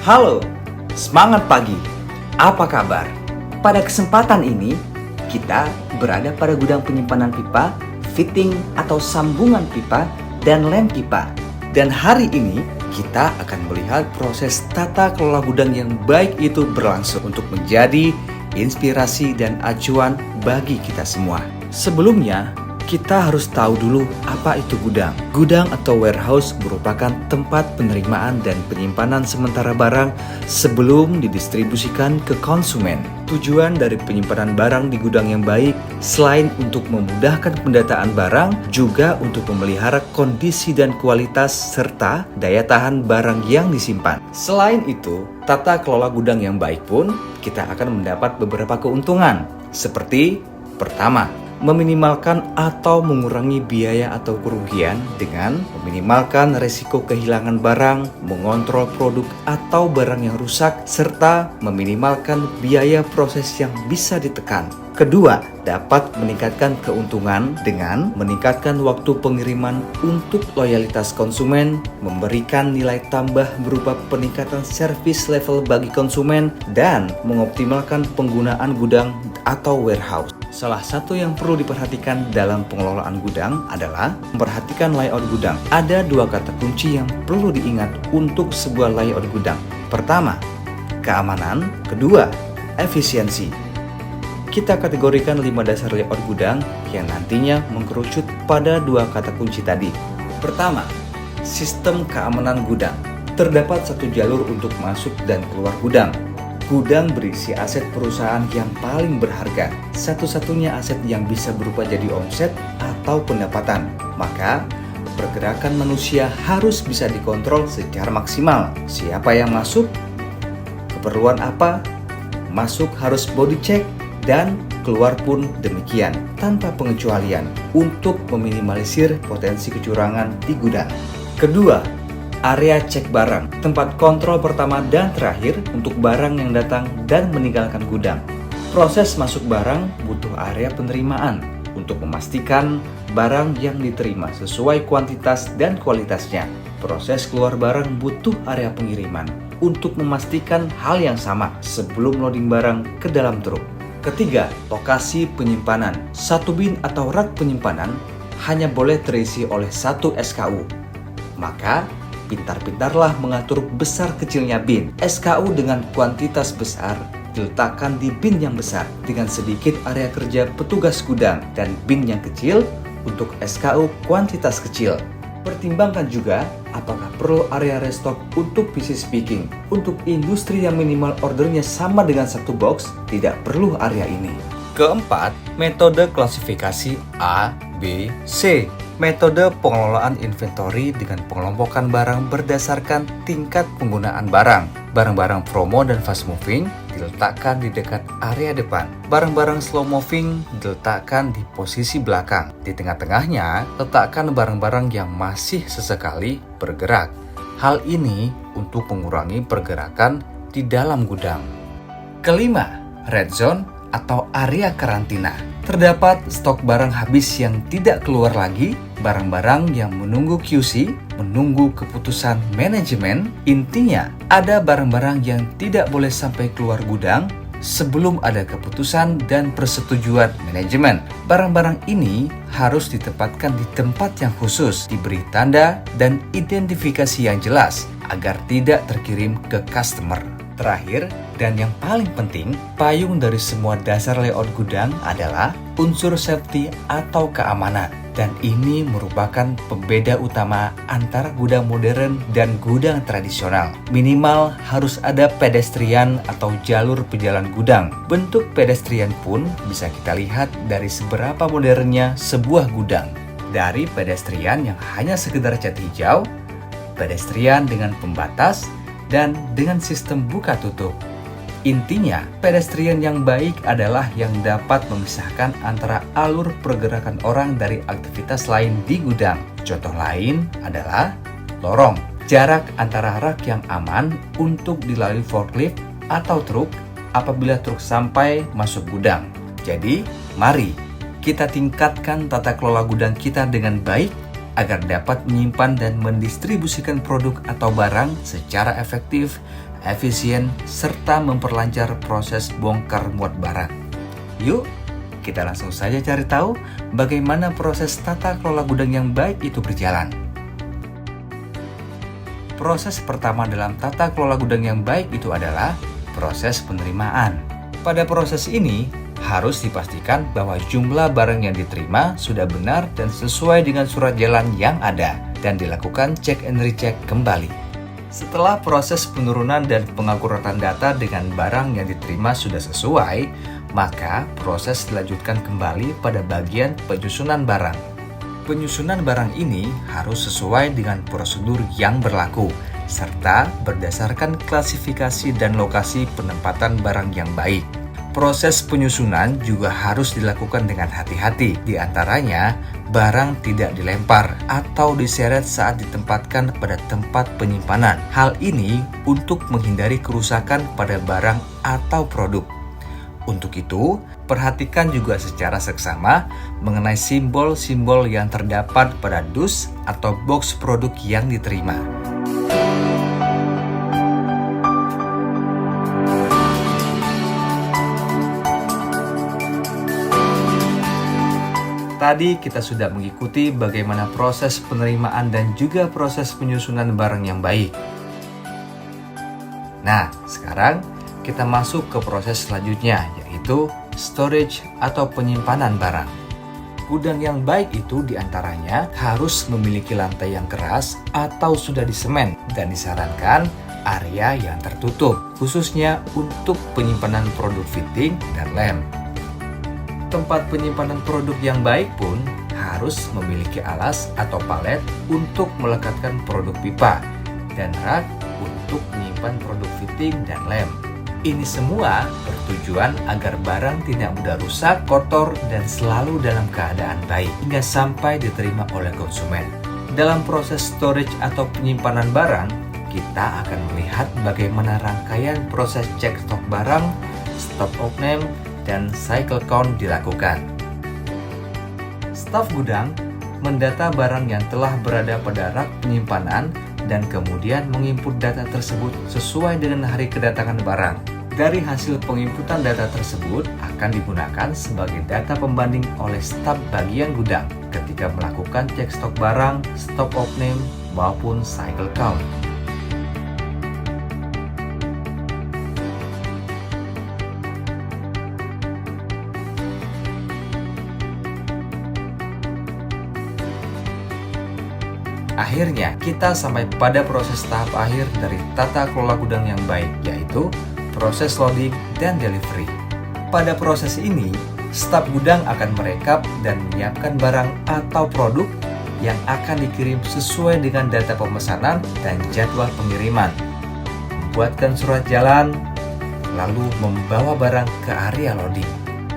Halo, semangat pagi. Apa kabar? Pada kesempatan ini, kita berada pada gudang penyimpanan pipa, fitting atau sambungan pipa, dan lem pipa. Dan hari ini, kita akan melihat proses tata kelola gudang yang baik itu berlangsung untuk menjadi inspirasi dan acuan bagi kita semua. Sebelumnya, kita harus tahu dulu apa itu gudang. Gudang atau warehouse merupakan tempat penerimaan dan penyimpanan sementara barang sebelum didistribusikan ke konsumen. Tujuan dari penyimpanan barang di gudang yang baik selain untuk memudahkan pendataan barang, juga untuk memelihara kondisi dan kualitas serta daya tahan barang yang disimpan. Selain itu, tata kelola gudang yang baik pun kita akan mendapat beberapa keuntungan. Seperti pertama, meminimalkan atau mengurangi biaya atau kerugian dengan meminimalkan resiko kehilangan barang, mengontrol produk atau barang yang rusak, serta meminimalkan biaya proses yang bisa ditekan. Kedua, dapat meningkatkan keuntungan dengan meningkatkan waktu pengiriman untuk loyalitas konsumen, memberikan nilai tambah berupa peningkatan service level bagi konsumen, dan mengoptimalkan penggunaan gudang atau warehouse. Salah satu yang perlu diperhatikan dalam pengelolaan gudang adalah memperhatikan layout gudang. Ada dua kata kunci yang perlu diingat untuk sebuah layout gudang. Pertama, keamanan. Kedua, efisiensi. Kita kategorikan 5 dasar layout gudang yang nantinya mengkerucut pada dua kata kunci tadi. Pertama, sistem keamanan gudang. Terdapat satu jalur untuk masuk dan keluar gudang. Gudang berisi aset perusahaan yang paling berharga, satu-satunya aset yang bisa berupa jadi omset atau pendapatan. Maka, pergerakan manusia harus bisa dikontrol secara maksimal. Siapa yang masuk, keperluan apa, masuk harus body check, dan keluar pun demikian, tanpa pengecualian, untuk meminimalisir potensi kecurangan di gudang. Kedua, area cek barang, tempat kontrol pertama dan terakhir untuk barang yang datang dan meninggalkan gudang. Proses masuk barang butuh area penerimaan untuk memastikan barang yang diterima sesuai kuantitas dan kualitasnya. Proses keluar barang butuh area pengiriman untuk memastikan hal yang sama sebelum loading barang ke dalam truk. Ketiga, lokasi penyimpanan. Satu bin atau rak penyimpanan hanya boleh terisi oleh satu SKU. Maka, pintar-pintarlah mengatur besar kecilnya bin. SKU dengan kuantitas besar diletakkan di bin yang besar dengan sedikit area kerja petugas gudang, dan bin yang kecil untuk SKU kuantitas kecil. Pertimbangkan juga apakah perlu area restock untuk business picking. Untuk industri yang minimal ordernya sama dengan satu box, tidak perlu area ini. Keempat, metode klasifikasi A, B, C. Metode pengelolaan inventory dengan pengelompokan barang berdasarkan tingkat penggunaan barang. Barang-barang promo dan fast moving diletakkan di dekat area depan. Barang-barang slow moving diletakkan di posisi belakang. Di tengah-tengahnya, letakkan barang-barang yang masih sesekali bergerak. Hal ini untuk mengurangi pergerakan di dalam gudang. Kelima, red zone atau area karantina. Terdapat stok barang habis yang tidak keluar lagi, barang-barang yang menunggu QC, menunggu keputusan manajemen. Intinya, ada barang-barang yang tidak boleh sampai keluar gudang sebelum ada keputusan dan persetujuan manajemen. Barang-barang ini harus ditempatkan di tempat yang khusus, diberi tanda dan identifikasi yang jelas agar tidak terkirim ke customer. Terakhir, dan yang paling penting, payung dari semua dasar layout gudang adalah unsur safety atau keamanan. Dan ini merupakan pembeda utama antara gudang modern dan gudang tradisional. Minimal harus ada pedestrian atau jalur pejalan gudang. Bentuk pedestrian pun bisa kita lihat dari seberapa modernnya sebuah gudang. Dari pedestrian yang hanya sekedar cat hijau, pedestrian dengan pembatas, dan dengan sistem buka tutup. Intinya, pedestrian yang baik adalah yang dapat memisahkan antara alur pergerakan orang dari aktivitas lain di gudang. Contoh lain adalah lorong, jarak antara rak yang aman untuk dilalui forklift atau truk apabila truk sampai masuk gudang. Jadi, mari kita tingkatkan tata kelola gudang kita dengan baik agar dapat menyimpan dan mendistribusikan produk atau barang secara efektif, efisien, serta memperlancar proses bongkar muat barang. Yuk, kita langsung saja cari tahu bagaimana proses tata kelola gudang yang baik itu berjalan. Proses pertama dalam tata kelola gudang yang baik itu adalah proses penerimaan. Pada proses ini, harus dipastikan bahwa jumlah barang yang diterima sudah benar dan sesuai dengan surat jalan yang ada, dan dilakukan cek and recheck kembali. Setelah proses penurunan dan pengakuratan data dengan barang yang diterima sudah sesuai, maka proses dilanjutkan kembali pada bagian penyusunan barang. Penyusunan barang ini harus sesuai dengan prosedur yang berlaku, serta berdasarkan klasifikasi dan lokasi penempatan barang yang baik. Proses penyusunan juga harus dilakukan dengan hati-hati, di antaranya barang tidak dilempar atau diseret saat ditempatkan pada tempat penyimpanan. Hal ini untuk menghindari kerusakan pada barang atau produk. Untuk itu, perhatikan juga secara seksama mengenai simbol-simbol yang terdapat pada dus atau box produk yang diterima. Tadi kita sudah mengikuti bagaimana proses penerimaan dan juga proses penyusunan barang yang baik. Nah, sekarang kita masuk ke proses selanjutnya, yaitu storage atau penyimpanan barang. Gudang yang baik itu diantaranya harus memiliki lantai yang keras atau sudah disemen, dan disarankan area yang tertutup, khususnya untuk penyimpanan produk fitting dan lem. Tempat penyimpanan produk yang baik pun harus memiliki alas atau palet untuk melekatkan produk pipa dan rak untuk menyimpan produk fitting dan lem. Ini semua bertujuan agar barang tidak mudah rusak, kotor, dan selalu dalam keadaan baik hingga sampai diterima oleh konsumen. Dalam proses storage atau penyimpanan barang, kita akan melihat bagaimana rangkaian proses cek stok barang, stop of name, dan cycle count dilakukan. Staf gudang mendata barang yang telah berada pada rak penyimpanan dan kemudian menginput data tersebut sesuai dengan hari kedatangan barang. Dari hasil penginputan data tersebut akan digunakan sebagai data pembanding oleh staf bagian gudang ketika melakukan cek stok barang, stop of name, maupun cycle count. Akhirnya, kita sampai pada proses tahap akhir dari tata kelola gudang yang baik, yaitu proses loading dan delivery. Pada proses ini, staf gudang akan merekap dan menyiapkan barang atau produk yang akan dikirim sesuai dengan data pemesanan dan jadwal pengiriman, membuatkan surat jalan, lalu membawa barang ke area loading.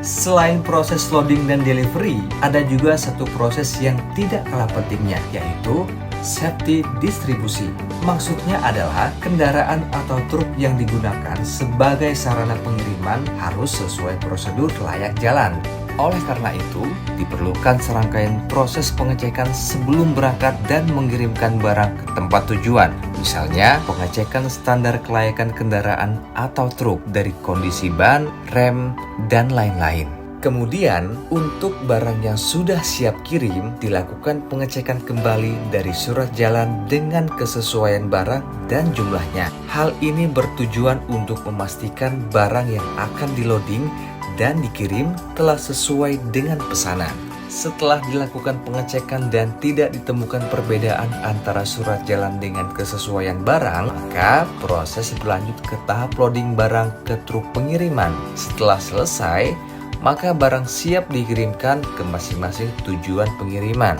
Selain proses loading dan delivery, ada juga satu proses yang tidak kalah pentingnya, yaitu safety distribusi. Maksudnya adalah kendaraan atau truk yang digunakan sebagai sarana pengiriman harus sesuai prosedur layak jalan. Oleh karena itu, diperlukan serangkaian proses pengecekan sebelum berangkat dan mengirimkan barang ke tempat tujuan. Misalnya, pengecekan standar kelayakan kendaraan atau truk dari kondisi ban, rem, dan lain-lain. Kemudian, untuk barang yang sudah siap kirim, dilakukan pengecekan kembali dari surat jalan dengan kesesuaian barang dan jumlahnya. Hal ini bertujuan untuk memastikan barang yang akan di-loading dan dikirim telah sesuai dengan pesanan. Setelah dilakukan pengecekan dan tidak ditemukan perbedaan antara surat jalan dengan kesesuaian barang, maka proses berlanjut ke tahap loading barang ke truk pengiriman. Setelah selesai, maka barang siap dikirimkan ke masing-masing tujuan pengiriman.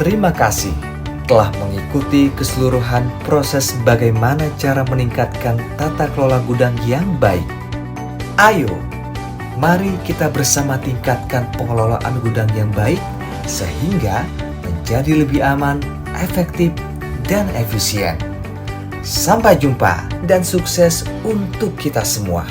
Terima kasih telah mengikuti keseluruhan proses bagaimana cara meningkatkan tata kelola gudang yang baik. Ayo, mari kita bersama tingkatkan pengelolaan gudang yang baik sehingga menjadi lebih aman, efektif, dan efisien. Sampai jumpa dan sukses untuk kita semua.